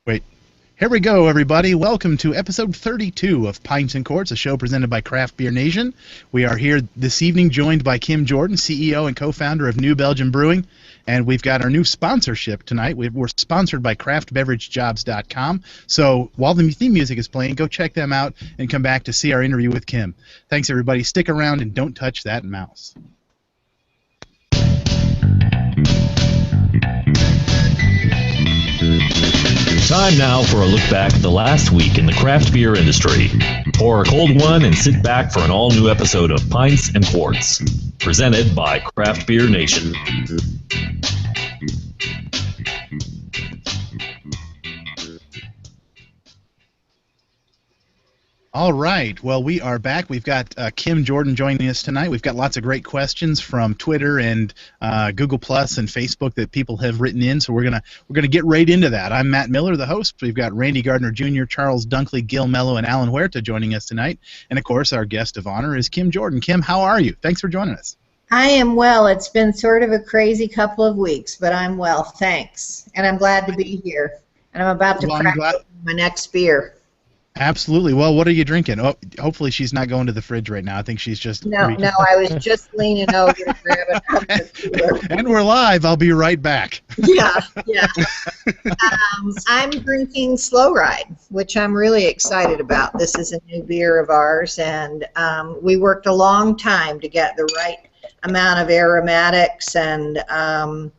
Wait. Here we go, everybody. Welcome to episode 32 of Pints and Quarts, a show presented by Craft Beer Nation. We are here this evening joined by Kim Jordan, CEO and co-founder of New Belgium Brewing, and we've got our new sponsorship tonight. We're sponsored by craftbeveragejobs.com, so while the theme music is playing, go check them out and come back to see our interview with Kim. Thanks, everybody. Stick around and don't touch that mouse. Time now for a look back at the last week in the craft beer industry. Pour a cold one and sit back for an all-new episode of Pints and Quarts, presented by Craft Beer Nation. All right. Well, we are back. We've got Kim Jordan joining us tonight. We've got lots of great questions from Twitter and Google Plus and Facebook that people have written in. So we're gonna get right into that. I'm Matt Miller, the host. We've got Randy Gardner Jr., Charles Dunkley, Gil Mello, and Alan Huerta joining us tonight. And of course, our guest of honor is Kim Jordan. Kim, how are you? Thanks for joining us. I am well. It's been sort of a crazy couple of weeks, but I'm well, thanks. And I'm glad to be here. And I'm about to crack my next beer. Absolutely. Well, what are you drinking? Oh, hopefully she's not going to the fridge right now. I think she's just... No, I was just leaning over to grab it out of the cooler. And we're live. I'll be right back. Yeah. I'm drinking Slow Ride, which I'm really excited about. This is a new beer of ours, and we worked a long time to get the right amount of aromatics and, a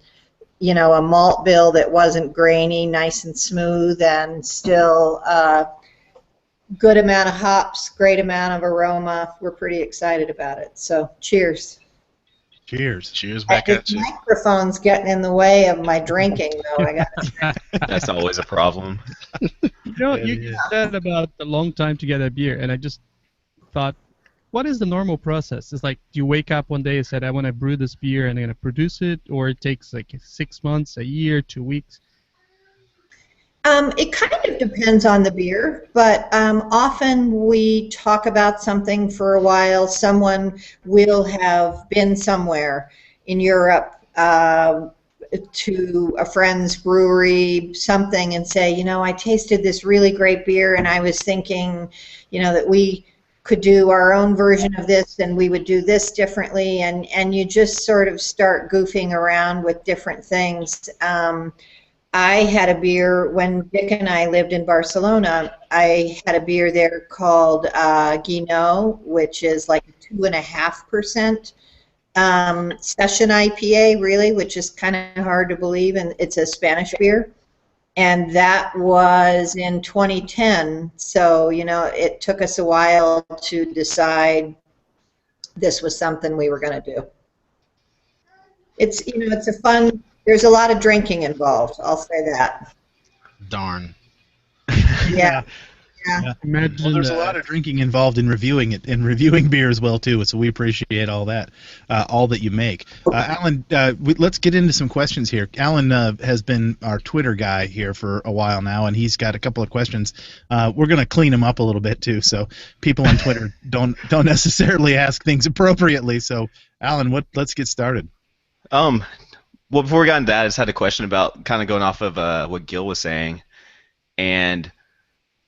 malt bill that wasn't grainy, nice and smooth, and still... good amount of hops, great amount of aroma. We're pretty excited about it. So, cheers. Cheers. Cheers back at you. The microphone's getting in the way of my drinking, though. That's always a problem. You said about a long time to get a beer, and I just thought, what is the normal process? It's like, do you wake up one day and say, I want to brew this beer and I'm going to produce it, or it takes like 6 months, a year, 2 weeks? It kind of depends on the beer, but often we talk about something for a while. Someone will have been somewhere in Europe to a friend's brewery, something, and say, I tasted this really great beer, and I was thinking, that we could do our own version of this, and we would do this differently, and you just sort of start goofing around with different things. I had a beer when Dick and I lived in Barcelona. I had a beer there called Guinot, which is like 2.5% session IPA, really, which is kind of hard to believe, and it's a Spanish beer. And that was in 2010, so it took us a while to decide this was something we were going to do. It's it's a fun. There's a lot of drinking involved, I'll say that. Darn. Yeah. Well, there's a lot of drinking involved in reviewing it, and reviewing beer as well, too, so we appreciate all that, all that you make. Alan, let's get into some questions here. Alan has been our Twitter guy here for a while now, and he's got a couple of questions. We're going to clean them up a little bit, too, so people on Twitter don't necessarily ask things appropriately. So, Alan, let's get started. Well, before we got into that, I just had a question about kind of going off of what Gil was saying. And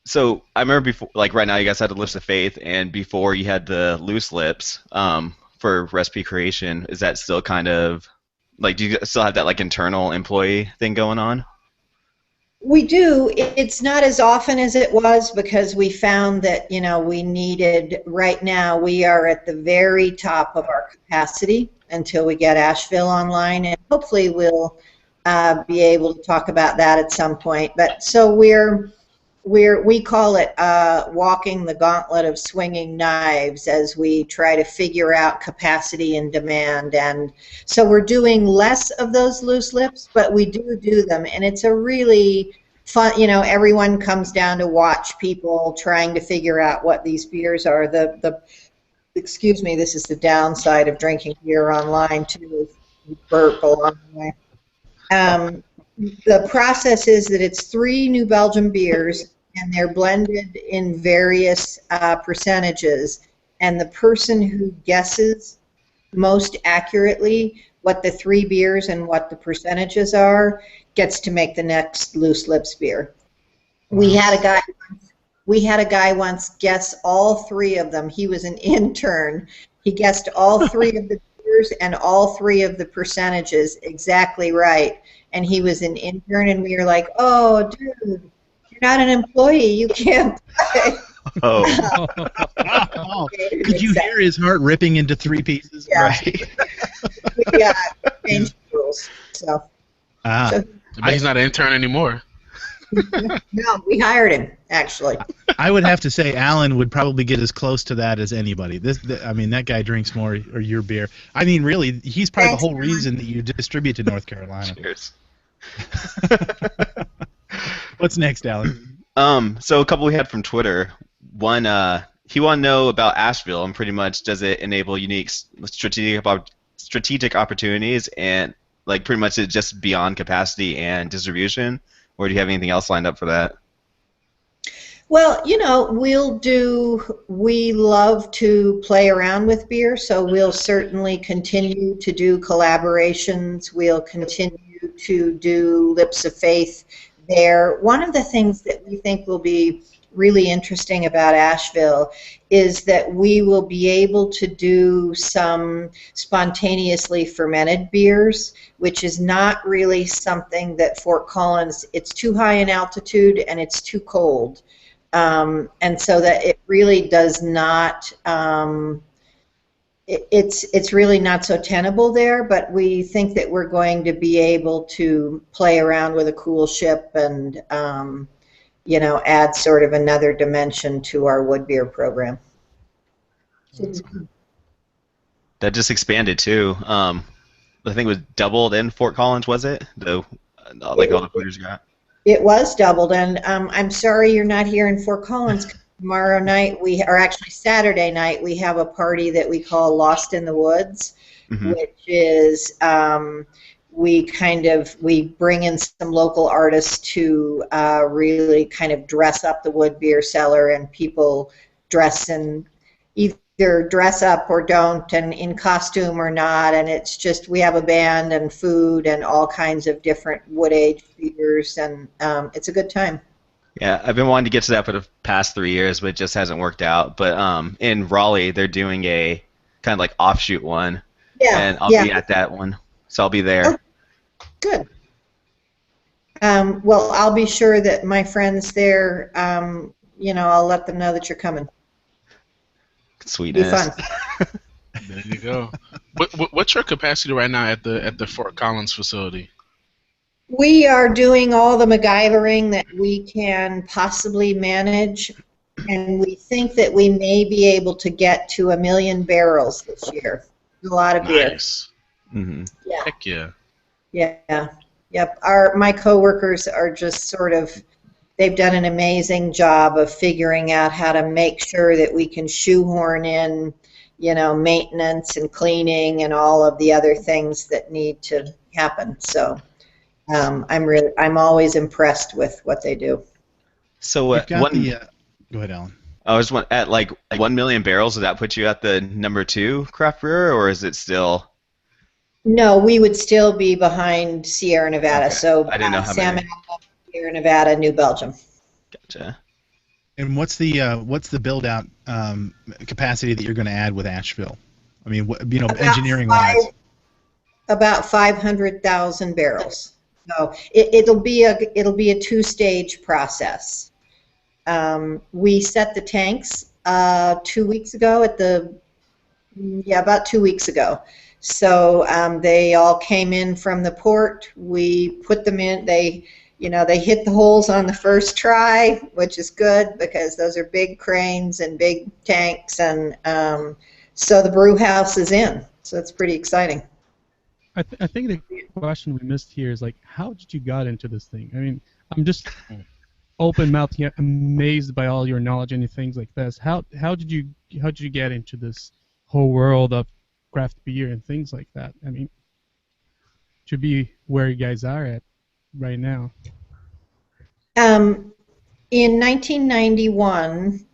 so I remember before, like right now you guys had the Lips of Faith, and before you had the Loose Lips for recipe creation. Is that still kind of, like, do you still have that like internal employee thing going on? We do. It's not as often as it was because we found that, we needed, right now we are at the very top of our capacity until we get Asheville online, and hopefully we'll be able to talk about that at some point. But so we call it walking the gauntlet of swinging knives as we try to figure out capacity and demand. And so we're doing less of those loose lips, but we do them, and it's a really fun, everyone comes down to watch people trying to figure out what these beers are. Excuse me, this is the downside of drinking beer online, too, is burp along the way. The process is that it's 3 New Belgium beers, and they're blended in various percentages, and the person who guesses most accurately what the 3 beers and what the percentages are gets to make the next Loose Lips beer. We had a guy. We had a guy once guess all three of them. He was an intern. He guessed all three of the beers and all three of the percentages exactly right. And he was an intern, and we were like, "Oh, dude, you're not an employee. You can't play." Oh. Oh, could you hear his heart ripping into three pieces? Yeah. Right. We changed the rules. So But he's not an intern anymore. no, we hired him actually. I would have to say Alan would probably get as close to that as anybody. I mean, that guy drinks more or your beer. I mean, really, he's probably the whole reason that you distribute to North Carolina. Cheers. What's next, Alan? So a couple we had from Twitter. One, he wanted to know about Asheville and pretty much does it enable unique strategic opportunities and like pretty much it's just beyond capacity and distribution, or do you have anything else lined up for that? Well, you know, we love to play around with beer, so we'll certainly continue to do collaborations. We'll continue to do Lips of Faith there. One of the things that we think will be really interesting about Asheville is that we will be able to do some spontaneously fermented beers, which is not really something that Fort Collins, it's too high in altitude and it's too cold. And so that it really does not, it's really not so tenable there, but we think that we're going to be able to play around with a cool ship and you know, add sort of another dimension to our wood beer program. That just expanded too. I think it was doubled in Fort Collins, was it? Like all the fooders got. It was doubled, and I'm sorry you're not here in Fort Collins. Tomorrow night, actually Saturday night, we have a party that we call Lost in the Woods, which is we bring in some local artists to really kind of dress up the wood beer cellar, and people either dress up or don't, and in costume or not, and it's just we have a band and food and all kinds of different wood-aged beers, and it's a good time. Yeah, I've been wanting to get to that for the past 3 years, but it just hasn't worked out. But in Raleigh, they're doing a kind of like offshoot one, and I'll be at that one, so I'll be there. Oh, good. Well, I'll be sure that my friends there, you know, I'll let them know that you're coming. Sweetness. Be fun. There you go. What's your capacity right now at the Fort Collins facility? We are doing all the MacGyvering that we can possibly manage, and we think that we may be able to get to 1 million barrels this year. A lot of beer. Nice. Mm-hmm. Yeah. Heck yeah. Yeah. Yep. My coworkers are just sort of, they've done an amazing job of figuring out how to make sure that we can shoehorn in, you know, maintenance and cleaning and all of the other things that need to happen. So I'm always impressed with what they do. So go ahead, Alan. I was at like 1 million barrels. Does that put you at the number 2 craft brewer, or is it still? No, we would still be behind Sierra Nevada. Okay. So I didn't know how Sam many. Adams, Sierra Nevada, New Belgium. Gotcha. And what's the build out capacity that you're going to add with Asheville? I mean, you know, engineering wise. About 500,000 barrels. So it'll be a 2-stage process. We set the tanks 2 weeks ago about 2 weeks ago. So they all came in from the port. We put them in. They hit the holes on the first try, which is good because those are big cranes and big tanks, and so the brew house is in. So it's pretty exciting. I think the question we missed here is like, how did you got into this thing? I mean, I'm just open-mouthed, amazed by all your knowledge and things like this. How did you get into this whole world of craft beer and things like that? I mean, to be where you guys are at right now. In 1991,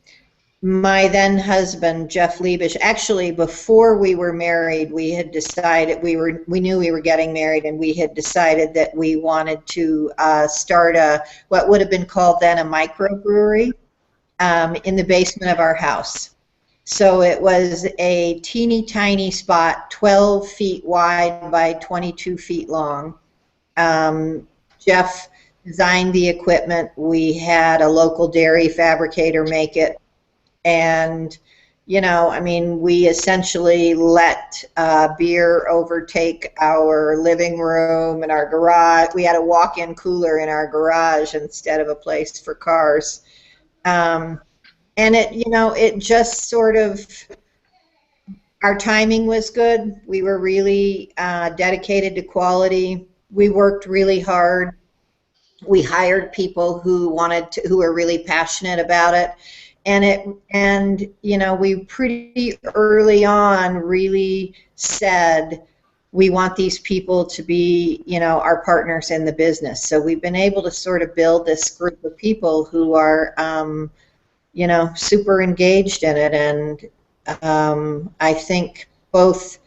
my then husband, Jeff Liebisch, actually before we were married, we had decided we knew we were getting married, and we had decided that we wanted to start what would have been called then a microbrewery in the basement of our house. So it was a teeny tiny spot, 12 feet wide by 22 feet long. Jeff designed the equipment. We had a local dairy fabricator make it. And, I mean, we essentially let beer overtake our living room and our garage. We had a walk-in cooler in our garage instead of a place for cars. And it just sort of, our timing was good. We were really dedicated to quality. We worked really hard. We hired people who were really passionate about it. And we pretty early on really said we want these people to be, our partners in the business. So we've been able to sort of build this group of people who are, super engaged in it. And I think both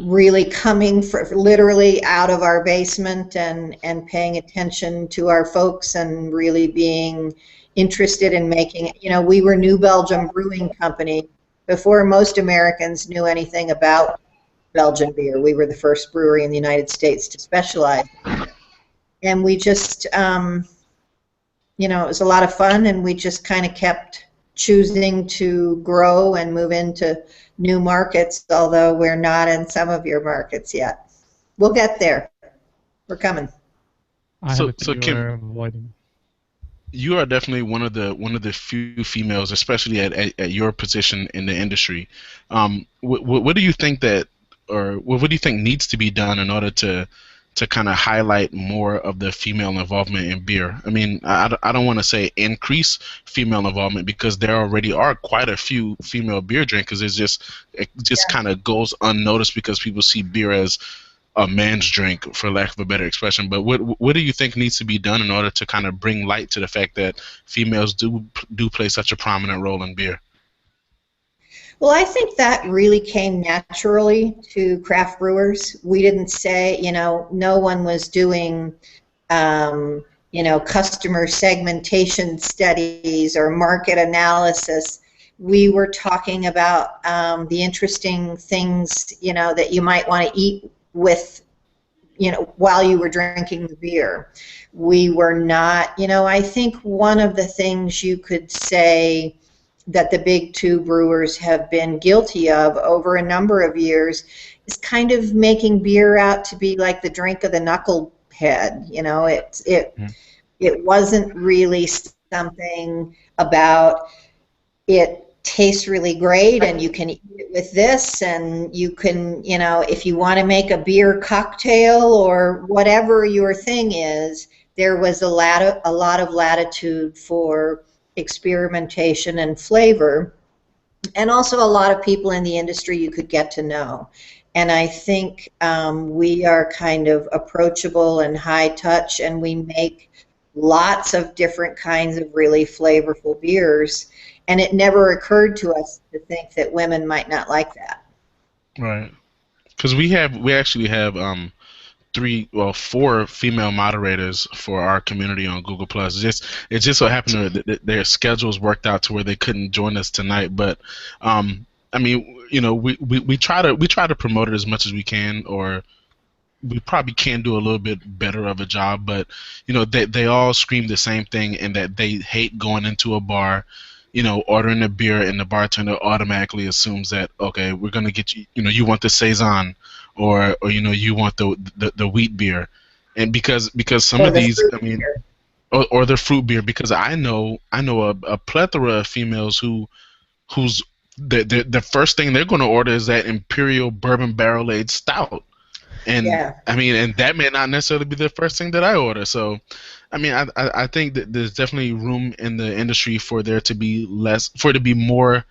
really coming literally out of our basement and paying attention to our folks and really being interested in making it. We were New Belgium Brewing Company before most Americans knew anything about Belgian beer. We were the first brewery in the United States to specialize in it. And we just, it was a lot of fun, and we just kind of kept choosing to grow and move into new markets, although we're not in some of your markets yet. We'll get there. We're coming. So Kim, you are definitely one of the few females, especially at your position in the industry. What do you think what do you think needs to be done in order to kind of highlight more of the female involvement in beer? I mean, I don't want to say increase female involvement, because there already are quite a few female beer drinkers. It just kind of goes unnoticed because people see beer as a man's drink, for lack of a better expression. But what do you think needs to be done in order to kind of bring light to the fact that females do play such a prominent role in beer? Well, I think that really came naturally to craft brewers. We didn't say, no one was doing, customer segmentation studies or market analysis. We were talking about the interesting things, that you might want to eat with, while you were drinking the beer. We were not, I think one of the things you could say that the big two brewers have been guilty of over a number of years is kind of making beer out to be like the drink of the knucklehead. It wasn't really something about it tastes really great and you can eat it with this, and you can, if you want to make a beer cocktail or whatever your thing is, there was a lot of latitude for experimentation and flavor, and also a lot of people in the industry you could get to know. And I think we are kind of approachable and high touch, and we make lots of different kinds of really flavorful beers, and it never occurred to us to think that women might not like that. Right. Because we actually have 4 female moderators for our community on Google Plus. It just so happened that their schedules worked out to where they couldn't join us tonight. But I mean, we try to promote it as much as we can, or we probably can do a little bit better of a job. But they all scream the same thing, in that they hate going into a bar, ordering a beer, and the bartender automatically assumes that, okay, we're gonna get you, you want the saison, or you want the wheat beer, and because some of these, I mean, or the fruit beer, because I know a plethora of females whose the first thing they're going to order is that Imperial Bourbon Barrel Aged Stout, and I mean, and that may not necessarily be the first thing that I order. So, I mean, I think that there's definitely room in the industry for there to be more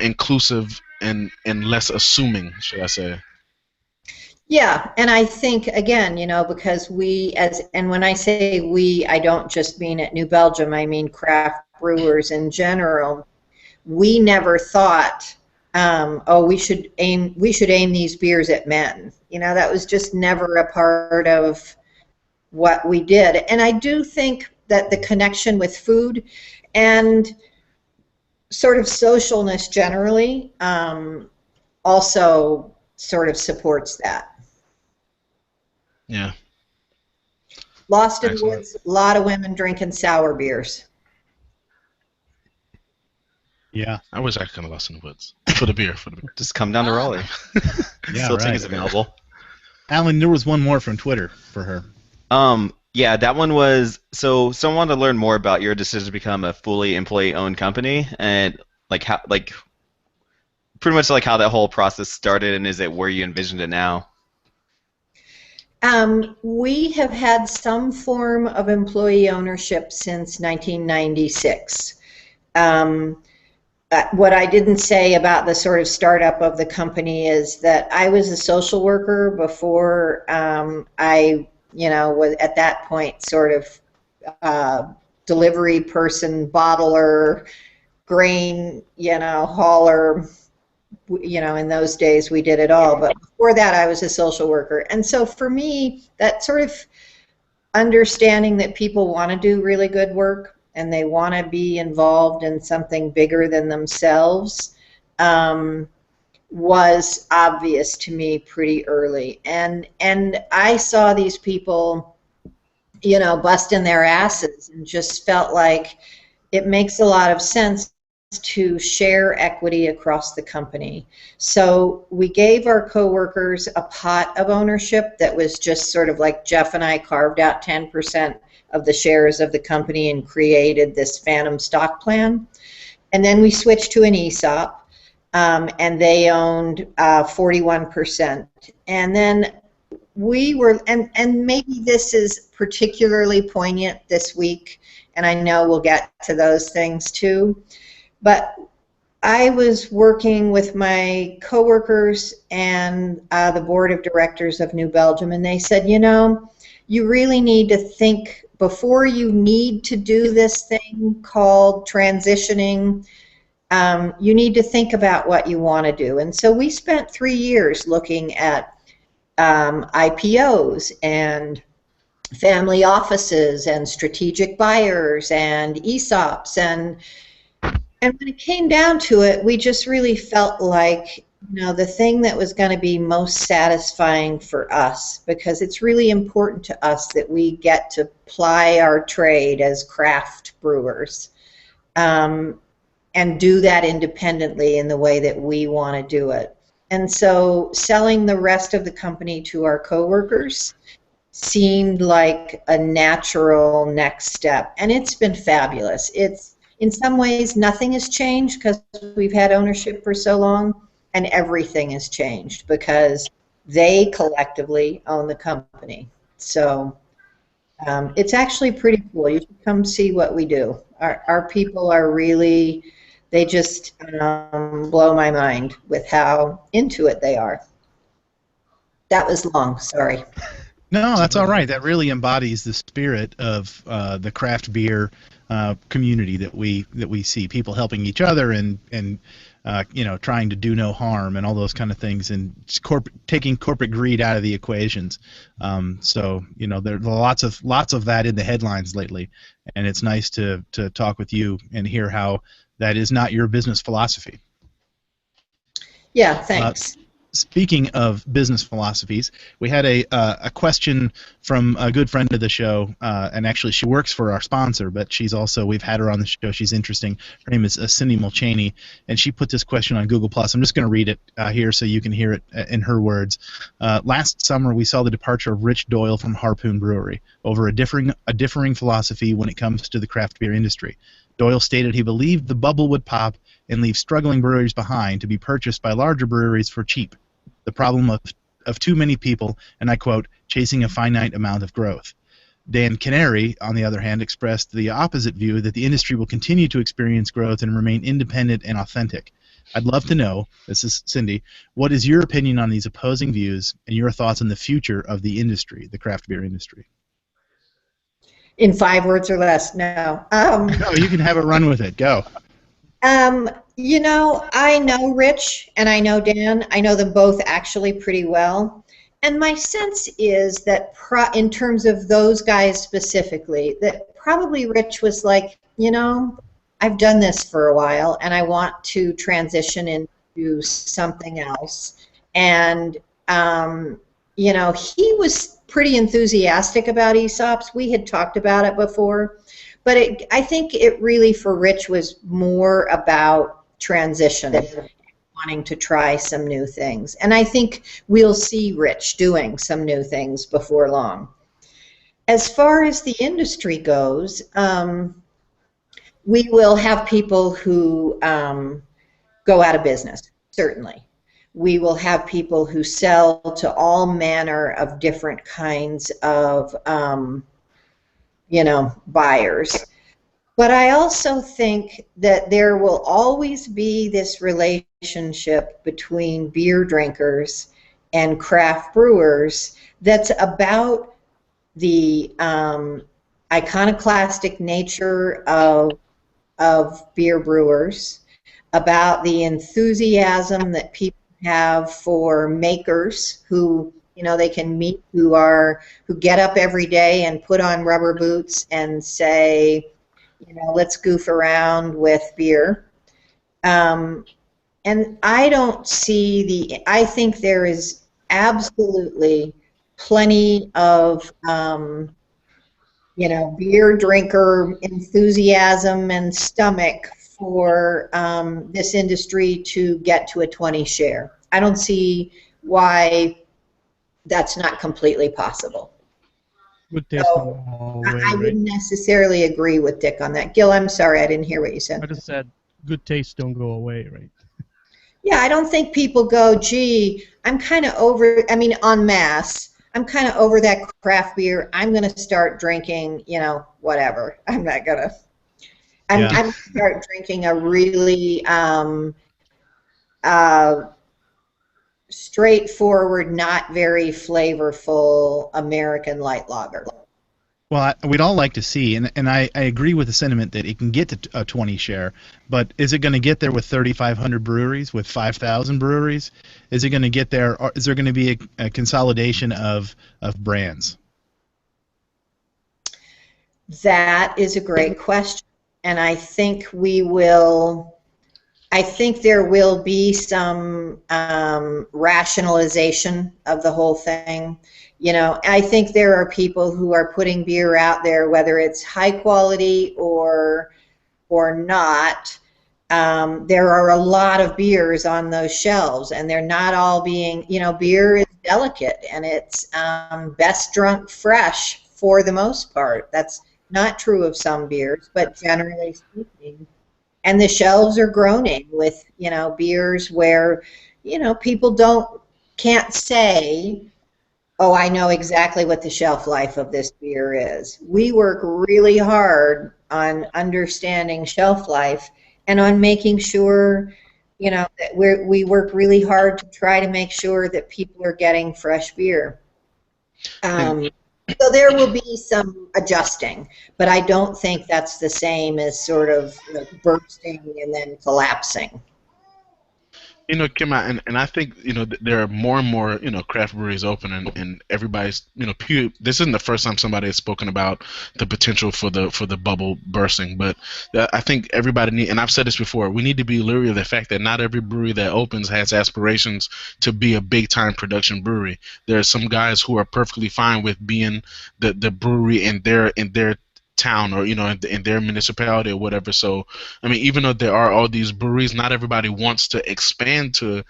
inclusive and less assuming, should I say? Yeah, and I think, again, because and when I say we, I don't just mean at New Belgium, I mean craft brewers in general, we never thought, oh, we should aim these beers at men. That was just never a part of what we did. And I do think that the connection with food and sort of socialness generally also sort of supports that. Yeah. Lost in the Woods, a lot of women drinking sour beers. Yeah. I wish I could have Lost in the Woods for the beer. Just come down to Raleigh. Yeah, Still right. tickets available. Alan, there was one more from Twitter for her. Yeah, that one was, so someone wanted to learn more about your decision to become a fully employee-owned company, and pretty much like how that whole process started, and is it where you envisioned it now? We have had some form of employee ownership since 1996. What I didn't say about the sort of startup of the company is that I was a social worker before I was at that point sort of delivery person, bottler, grain, hauler. In those days we did it all. But before that, I was a social worker. And so for me, that sort of understanding that people want to do really good work and they want to be involved in something bigger than themselves was obvious to me pretty early. And I saw these people, busting their asses, and just felt like it makes a lot of sense to share equity across the company. So we gave our coworkers a pot of ownership that was just sort of like Jeff and I carved out 10% of the shares of the company and created this phantom stock plan. And then we switched to an ESOP, and they owned 41%. And then we were, and maybe this is particularly poignant this week, and I know we'll get to those things too, but I was working with my coworkers and the board of directors of New Belgium, and they said, you really need to think before you need to do this thing called transitioning. You need to think about what you want to do. And so we spent 3 years looking at IPOs and family offices and strategic buyers and ESOPs, and when it came down to it, we just really felt like the thing that was going to be most satisfying for us, because it's really important to us that we get to ply our trade as craft brewers and do that independently in the way that we want to do it. And so selling the rest of the company to our coworkers seemed like a natural next step, and it's been fabulous. In some ways, nothing has changed because we've had ownership for so long, and everything has changed because they collectively own the company. So it's actually pretty cool. You should come see what we do. Our people are really, they just blow my mind with how into it they are. That was long, sorry. No, that's all right. That really embodies the spirit of the craft beer community that we see. People helping each other and trying to do no harm and all those kind of things, and taking corporate greed out of the equations. So there's lots of that in the headlines lately, and it's nice to talk with you and hear how that is not your business philosophy. Yeah, thanks. Speaking of business philosophies, we had a question from a good friend of the show, and actually she works for our sponsor, but we've had her on the show. She's interesting. Her name is Cindy Mulchaney, and she put this question on Google+. I'm just going to read it here so you can hear it in her words. Last summer, we saw the departure of Rich Doyle from Harpoon Brewery over a differing philosophy when it comes to the craft beer industry. Doyle stated he believed the bubble would pop and leave struggling breweries behind to be purchased by larger breweries for cheap. The problem of too many people, and I quote, chasing a finite amount of growth. Dan Canary, on the other hand, expressed the opposite view, that the industry will continue to experience growth and remain independent and authentic. I'd love to know, this is Cindy, what is your opinion on these opposing views and your thoughts on the future of the industry, the craft beer industry? In 5 words or less, no. No, you can have a run with it. Go. You know, I know Rich and I know Dan. I know them both actually pretty well. And my sense is that in terms of those guys specifically, that probably Rich was like, you know, I've done this for a while and I want to transition into something else. And, you know, he was pretty enthusiastic about ESOPs. We had talked about it before. But I think it really, for Rich, was more about transition, wanting to try some new things. And I think we'll see Rich doing some new things before long. As far as the industry goes, we will have people who go out of business, certainly. We will have people who sell to all manner of different kinds of you know, buyers. But I also think that there will always be this relationship between beer drinkers and craft brewers that's about the iconoclastic nature of beer brewers, about the enthusiasm that people have for makers who, you know, they can meet, who get up every day and put on rubber boots and say, you know, let's goof around with beer. And I don't see I think there is absolutely plenty of, you know, beer drinker enthusiasm and stomach for this industry to get to a 20 share. I don't see why that's not completely possible. So I wouldn't necessarily agree with Dick on that. Gil, I'm sorry, I didn't hear what you said. I just said good taste don't go away, right? Yeah, I don't think people go, gee, I'm kind of over, I mean, en masse, I'm kind of over that craft beer. I'm going to start drinking, you know, whatever. I'm not going to. I'm going to start drinking a really straightforward, not very flavorful American light lager. Well, we'd all like to see, and I agree with the sentiment that it can get to a 20 share, but is it going to get there with 3,500 breweries, with 5,000 breweries? Is it going to get there, or is there going to be a consolidation of brands? That is a great question, and I think we will. I think there will be some rationalization of the whole thing. You know, I think there are people who are putting beer out there, whether it's high quality or not. There are a lot of beers on those shelves, and they're not all being, you know, beer is delicate, and it's best drunk fresh for the most part. That's not true of some beers, but generally speaking. And the shelves are groaning with, you know, beers where, you know, people can't say, oh, I know exactly what the shelf life of this beer is. We work really hard on understanding shelf life and on making sure, you know, that we work really hard to try to make sure that people are getting fresh beer. So there will be some adjusting, but I don't think that's the same as sort of, you know, bursting and then collapsing. You know, Kim, and I think, you know, there are more and more, you know, craft breweries open, and everybody's, you know, this isn't the first time somebody has spoken about the potential for the bubble bursting, but I think everybody and I've said this before, we need to be leery of the fact that not every brewery that opens has aspirations to be a big time production brewery. There are some guys who are perfectly fine with being the brewery in their town, or, you know, in their municipality or whatever. So I mean, even though there are all these breweries, not everybody wants to expand to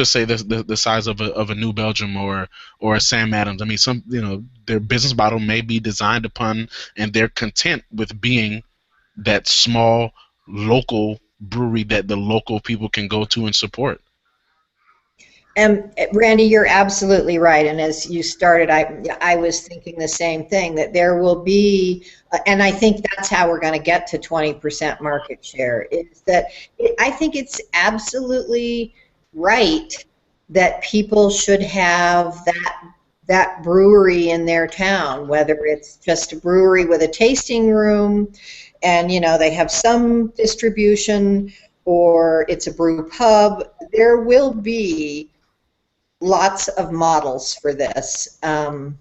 say the size of a New Belgium or a Sam Adams. I mean, some, you know, their business model may be designed upon, and they're content with being that small local brewery that the local people can go to and support. And Randy, you're absolutely right. And as you started, I was thinking the same thing, that there will be, and I think that's how we're going to get to 20% market share, is that I think it's absolutely right that people should have that brewery in their town, whether it's just a brewery with a tasting room and, you know, they have some distribution, or it's a brew pub. There will be lots of models for this. And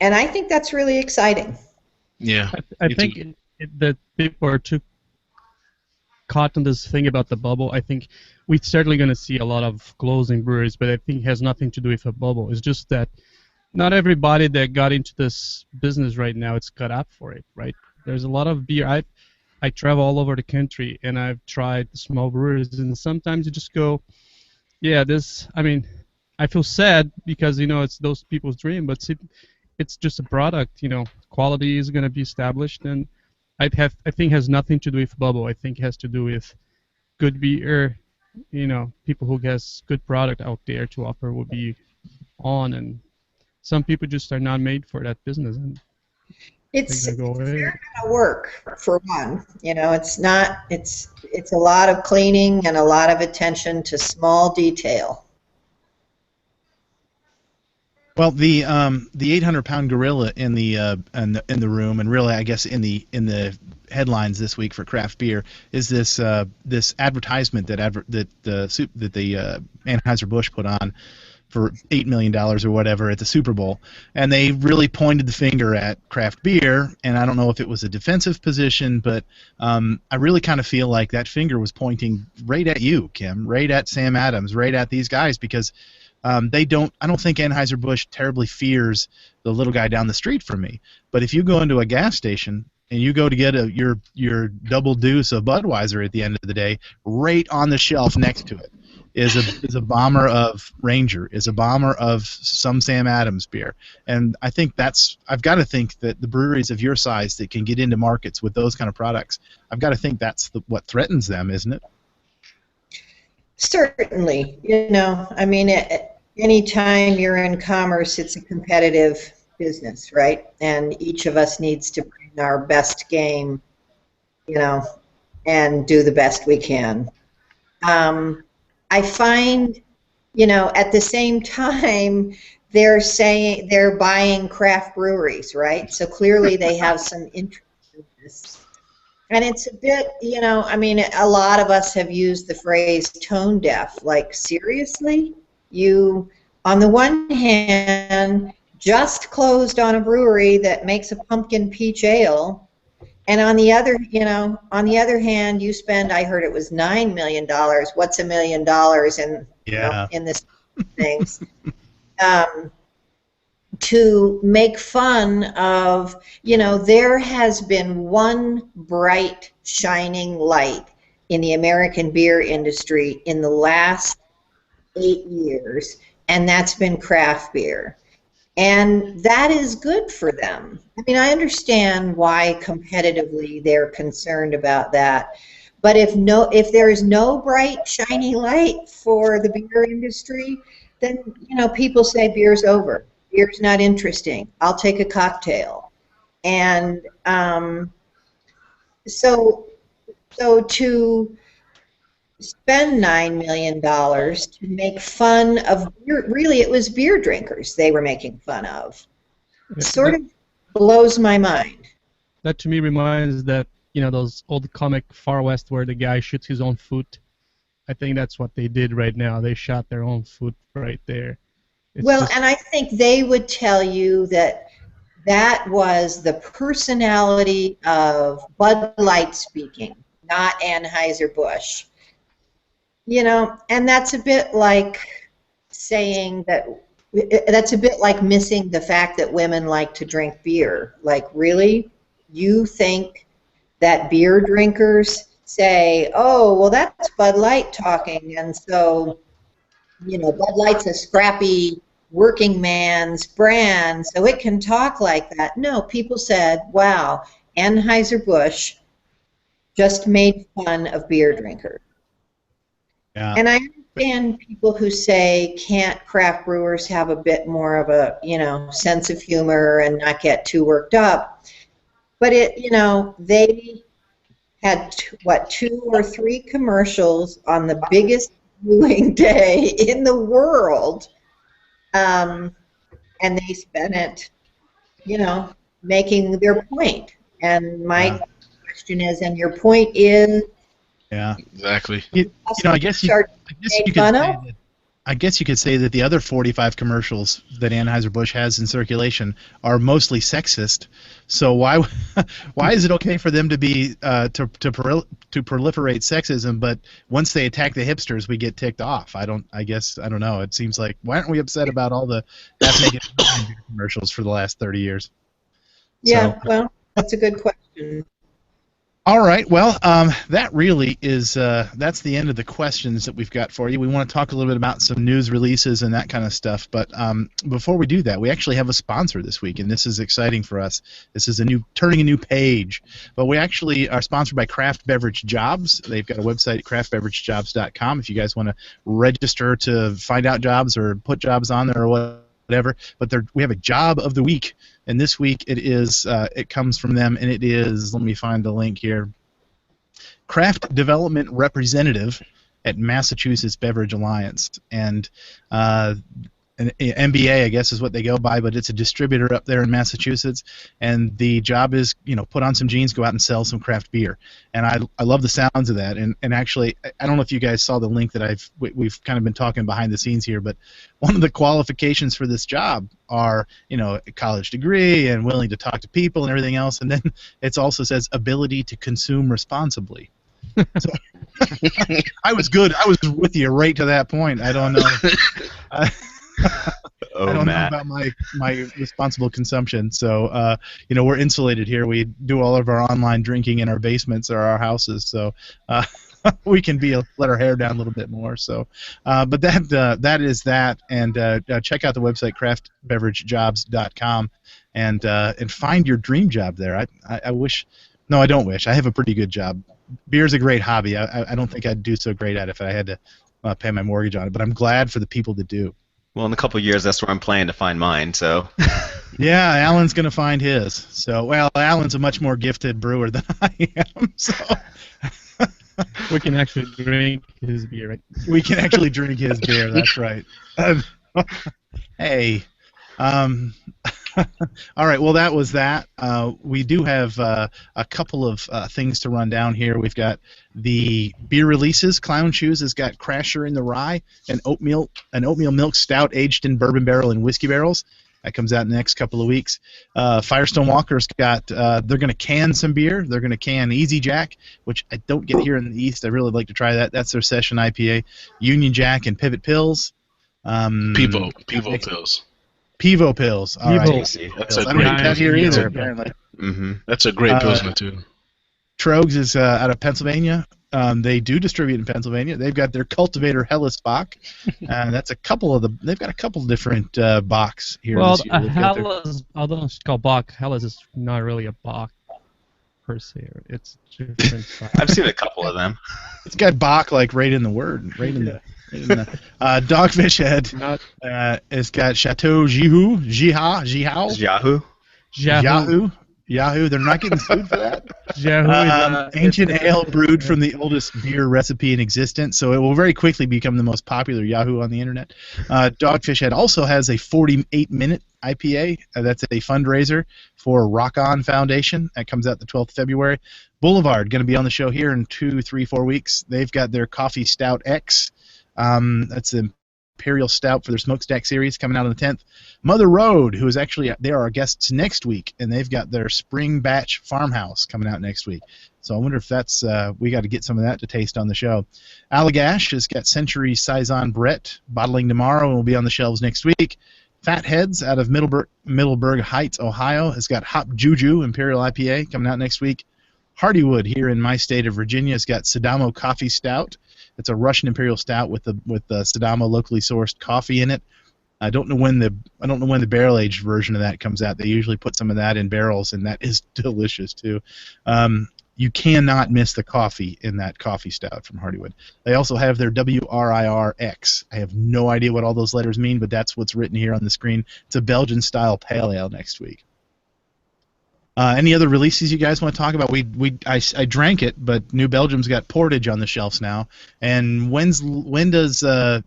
I think that's really exciting. Yeah. I think that people are too caught on this thing about the bubble. I think we're certainly going to see a lot of closing breweries, but I think it has nothing to do with a bubble. It's just that not everybody that got into this business right now is cut up for it, right? There's a lot of beer. I travel all over the country, and I've tried small breweries, and sometimes you just go, yeah, this, I mean, I feel sad because, you know, it's those people's dream, but it's just a product, you know, quality is going to be established, and I think has nothing to do with bubble. I think it has to do with good beer, you know, people who has good product out there to offer will be on, and some people just are not made for that business, and It's they're going to go away. going to work, for one. You know, it's not. It's a lot of cleaning and a lot of attention to small detail. Well, the 800-pound gorilla in the room, and really, I guess in the headlines this week for craft beer is this this advertisement that the Anheuser-Busch put on for $8 million or whatever at the Super Bowl, and they really pointed the finger at craft beer. And I don't know if it was a defensive position, but I really kind of feel like that finger was pointing right at you, Kim, right at Sam Adams, right at these guys, because I don't think Anheuser-Busch terribly fears the little guy down the street from me. But if you go into a gas station and you go to get your double deuce of Budweiser at the end of the day, right on the shelf next to it is a bomber of Ranger, is a bomber of some Sam Adams beer. And I think I've got to think that the breweries of your size that can get into markets with those kind of products, I've got to think that's what threatens them, isn't it? Certainly. You know, I mean, anytime you're in commerce, it's a competitive business, right? And each of us needs to bring our best game, you know, and do the best we can. I find, you know, at the same time, they're saying they're buying craft breweries, right? So clearly they have some interest in this. And it's a bit, you know, I mean, a lot of us have used the phrase tone deaf. Like, seriously? You, on the one hand, just closed on a brewery that makes a pumpkin peach ale, and on the other, you know, on the other hand, you spend, I heard it was $9 million. What's $1 million in, you know, in this things? To make fun of, you know, there has been one bright, shining light in the American beer industry in the last 8 years, and that's been craft beer. And that is good for them. I mean, I understand why competitively they're concerned about that. But if there is no bright, shiny light for the beer industry, then, you know, people say beer's over. Beer's not interesting. I'll take a cocktail. And so to spend $9 million to make fun of beer, really it was beer drinkers they were making fun of. Sort of blows my mind. That to me reminds that, you know, those old comic Far West where the guy shoots his own foot. I think that's what they did right now. They shot their own foot right there. And I think they would tell you that that was the personality of Bud Light speaking, not Anheuser-Busch. You know, and that's a bit like saying that's a bit like missing the fact that women like to drink beer. Like, really? You think that beer drinkers say, oh, well, that's Bud Light talking, and so, you know, Bud Light's a scrappy working man's brand, so it can talk like that. No, people said, wow, Anheuser-Busch just made fun of beer drinkers. Yeah. And I understand people who say, can't craft brewers have a bit more of a, you know, sense of humor and not get too worked up. But it, you know, they had, 2 or 3 commercials on the biggest brewing day in the world. and they spent it, making their point. And my question is, and your point is? Yeah. Exactly. I guess you could say that the other 45 commercials that Anheuser-Busch has in circulation are mostly sexist. So why is it okay for them to be to proliferate sexism, but once they attack the hipsters, we get ticked off? I don't know. It seems like, why aren't we upset about all the half-naked commercials for the last 30 years? Yeah, well, that's a good question. All right. Well, that really is that's the end of the questions that we've got for you. We want to talk a little bit about some news releases and that kind of stuff. But before we do that, we actually have a sponsor this week, and this is exciting for us. This is turning a new page. But we actually are sponsored by Craft Beverage Jobs. They've got a website, craftbeveragejobs.com, if you guys want to register to find out jobs or put jobs on there or whatever. But we have a job of the week. And this week it comes from them, and it is, let me find the link here, Craft Development Representative at Massachusetts Beverage Alliance. And an MBA, I guess, is what they go by, but it's a distributor up there in Massachusetts, and the job is, put on some jeans, go out and sell some craft beer. And I love the sounds of that. And actually, I don't know if you guys saw the link that we've kind of been talking behind the scenes here, but one of the qualifications for this job are, a college degree and willing to talk to people and everything else, and then it also says ability to consume responsibly. So, I was good. I was with you right to that point. I don't know. I don't know about my responsible consumption. So, we're insulated here. We do all of our online drinking in our basements or our houses. So, we can let our hair down a little bit more. So, but that is that. And check out the website craftbeveragejobs.com and find your dream job there. I wish. No, I don't wish. I have a pretty good job. Beer's a great hobby. I don't think I'd do so great at it if I had to pay my mortgage on it. But I'm glad for the people that do. Well, in a couple of years, that's where I'm planning to find mine. So. Yeah, Alan's going to find his. So, well, Alan's a much more gifted brewer than I am. So. We can actually drink his beer, right? We can actually drink his beer. That's right. Hey. All right, well, that was that. We do have a couple of things to run down here. We've got the beer releases. Clown Shoes has got Crasher in the Rye, an oatmeal milk stout aged in bourbon barrel and whiskey barrels. That comes out in the next couple of weeks. Firestone Walker's got, they're going to can some beer. They're going to can Easy Jack, which I don't get here in the East. I really like to try that. That's their session IPA. Union Jack and Pivot Pills. Pivo Pills. Pivo Pills. All right. That's a I don't great get that here either, apparently. Mm-hmm. That's a great Pilsner, too. Trogs is out of Pennsylvania. They do distribute in Pennsylvania. They've got their Cultivator Helles Bock. That's a couple of they've got a couple different Bocks here. Well, this year. Helles, although it's called Bock, Helles is not really a Bock per se. It's different. I've seen a couple of them. It's got Bock like right in the word, right in the. Dogfish Head it's got Chateau Yahoo. They're not getting sued for that. Ancient ale brewed from the oldest beer recipe in existence, so it will very quickly become the most popular Yahoo on the internet. Dogfish Head also has a 48-minute IPA. That's a fundraiser for Rock On Foundation. That comes out the 12th of February. Boulevard, going to be on the show here in 2, 3, 4 weeks. They've got their Coffee Stout X. That's the Imperial Stout for their Smokestack series coming out on the 10th. Mother Road, who is actually, they are our guests next week, and they've got their Spring Batch Farmhouse coming out next week. So I wonder if that's, we got to get some of that to taste on the show. Allagash has got Century Saison Brett bottling tomorrow and will be on the shelves next week. Fatheads out of Middleburg Heights, Ohio, has got Hop Juju Imperial IPA coming out next week. Hardywood here in my state of Virginia has got Sadamo Coffee Stout. It's a Russian Imperial Stout with the Sadamo locally sourced coffee in it. I don't know when the barrel aged version of that comes out. They usually put some of that in barrels, and that is delicious too. You cannot miss the coffee in that coffee stout from Hardywood. They also have their WRIRX. I have no idea what all those letters mean, but that's what's written here on the screen. It's a Belgian style pale ale next week. Any other releases you guys want to talk about? I drank it, but New Belgium's got Portage on the shelves now. And when does La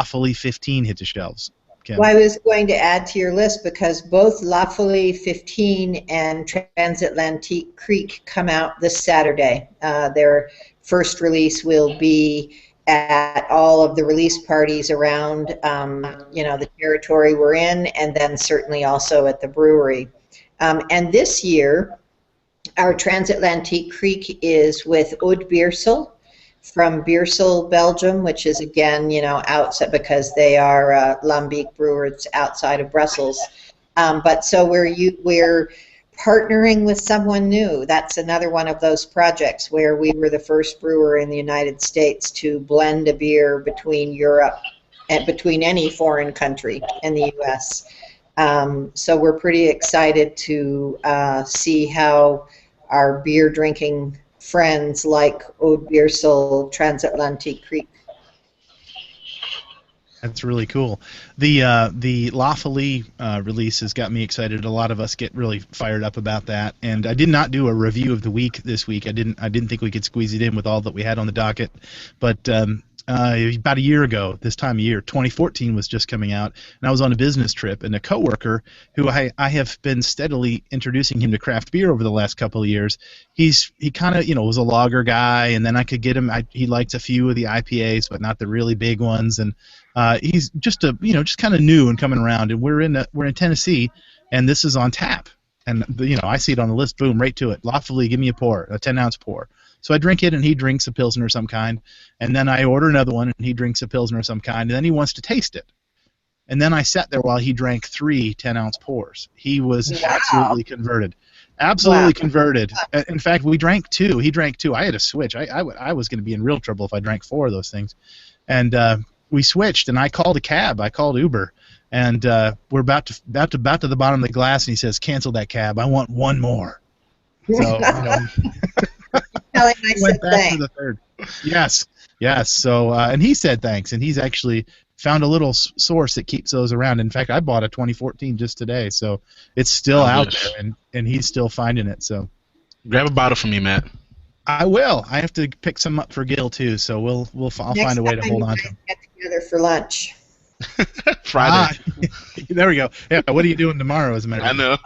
Folie 15 hit the shelves? Kim? Well, I was going to add to your list because both La Folie 15 and Transatlantique Creek come out this Saturday. Their first release will be at all of the release parties around, the territory we're in, and then certainly also at the brewery. And this year, our Transatlantique Creek is with Oud Beersel from Beersel, Belgium, which is again, outside because they are Lambic brewers outside of Brussels. But so we're partnering with someone new. That's another one of those projects where we were the first brewer in the United States to blend a beer between Europe and between any foreign country and the U.S. So we're pretty excited to see how our beer drinking friends like Oud Beersel, Transatlantique Creek. That's really cool. The La Folie release has got me excited. A lot of us get really fired up about that. And I did not do a review of the week this week. I didn't think we could squeeze it in with all that we had on the docket. But about a year ago, this time of year, 2014 was just coming out, and I was on a business trip, and a coworker who I have been steadily introducing him to craft beer over the last couple of years. He kind of was a lager guy, and then I could get him. He likes a few of the IPAs, but not the really big ones, and he's just kind of new and coming around. And we're in Tennessee, and this is on tap, and I see it on the list, boom, right to it. La Folie, give me a pour, a 10-ounce pour. So I drink it, and he drinks a Pilsner of some kind. And then I order another one, and he drinks a Pilsner of some kind. And then he wants to taste it. And then I sat there while he drank 3 10-ounce pours. He was absolutely converted. Absolutely converted. In fact, we drank 2. He drank 2. I had to switch. I was going to be in real trouble if I drank 4 of those things. And we switched, and I called a cab. I called Uber. And we're about to the bottom of the glass, and he says, "Cancel that cab. I want one more." So, Tell him I went said back thanks. to the third. Yes. So, and he said thanks, and he's actually found a little source that keeps those around. In fact, I bought a 2014 just today, so it's still out there, and he's still finding it. So, grab a bottle for me, Matt. I will. I have to pick some up for Gil too, so I'll find a way to hold on to them. Get together for lunch. Friday. There we go. Yeah, what are you doing tomorrow, as a matter of I know.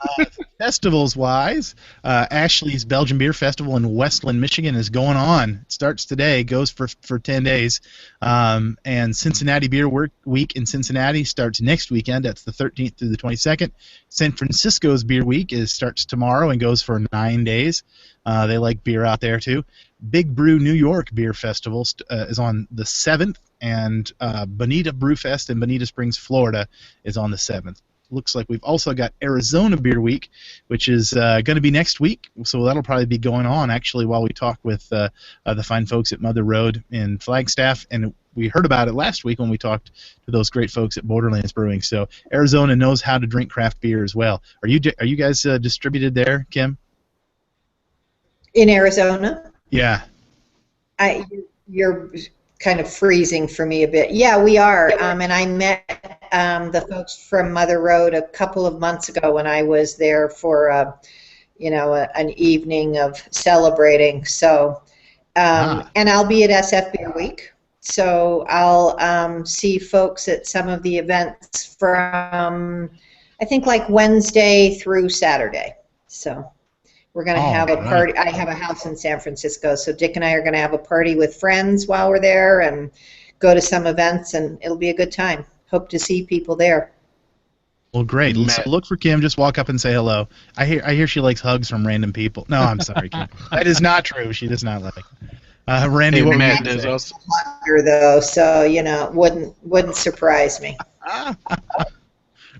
Festivals-wise, Ashley's Belgian Beer Festival in Westland, Michigan is going on. It starts today, goes for 10 days. And Cincinnati Beer Week in Cincinnati starts next weekend. That's the 13th through the 22nd. San Francisco's Beer Week starts tomorrow and goes for 9 days. They like beer out there, too. Big Brew New York Beer Festival is on the 7th, and Bonita Brew Fest in Bonita Springs, Florida is on the 7th. Looks like we've also got Arizona Beer Week, which is going to be next week, so that'll probably be going on actually while we talk with the fine folks at Mother Road in Flagstaff, and we heard about it last week when we talked to those great folks at Borderlands Brewing. So Arizona knows how to drink craft beer as well. Are you guys distributed there, Kim? In Arizona? Yeah. You're kind of freezing for me a bit. Yeah, we are. And I met the folks from Mother Road a couple of months ago when I was there for an evening of celebrating. So, and I'll be at SF Beer Week. So I'll see folks at some of the events from, I think, like Wednesday through Saturday. So we're going to have a party. I have a house in San Francisco, so Dick and I are going to have a party with friends while we're there and go to some events, and it'll be a good time. Hope to see people there. Well, great. So look for Kim. Just walk up and say hello. I hear she likes hugs from random people. No, I'm sorry, Kim. That is not true. She does not like. Randy, what Matt, were you there's also though, so wouldn't surprise me.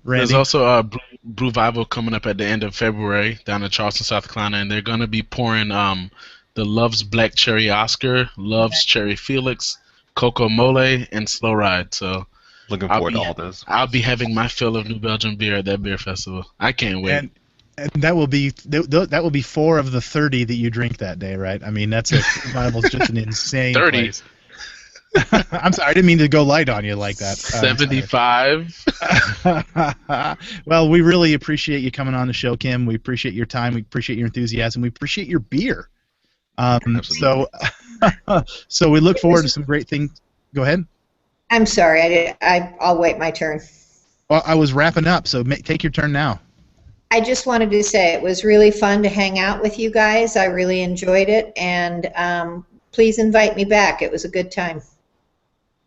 Randy? There's also a Brewvival coming up at the end of February down in Charleston, South Carolina, and they're going to be pouring the Love's Black Cherry Oscar, Love's Cherry Felix, Cocoa Mole, and Slow Ride. So looking forward to all those. I'll be having my fill of New Belgium beer at that beer festival. I can't wait. And that will be 4 of the 30 that you drink that day, right? I mean, that's Brewvival's just an insane 30. place. I'm sorry, I didn't mean to go light on you like that. 75. Well, we really appreciate you coming on the show, Kim. We appreciate your time. We appreciate your enthusiasm. We appreciate your beer. So we look forward to some great things. Go ahead. I'm sorry, I'll wait my turn. Well, I was wrapping up, so take your turn now. I just wanted to say it was really fun to hang out with you guys. I really enjoyed it, and please invite me back. It was a good time.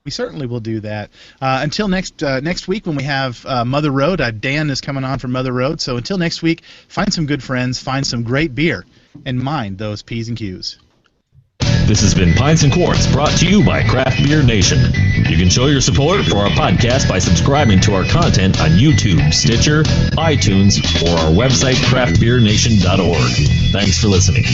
We certainly will do that. Until next week when we have Mother Road, Dan is coming on from Mother Road. So until next week, find some good friends, find some great beer, and mind those P's and Q's. This has been Pints and Quarts, brought to you by Craft Beer Nation. You can show your support for our podcast by subscribing to our content on YouTube, Stitcher, iTunes, or our website, craftbeernation.org. Thanks for listening.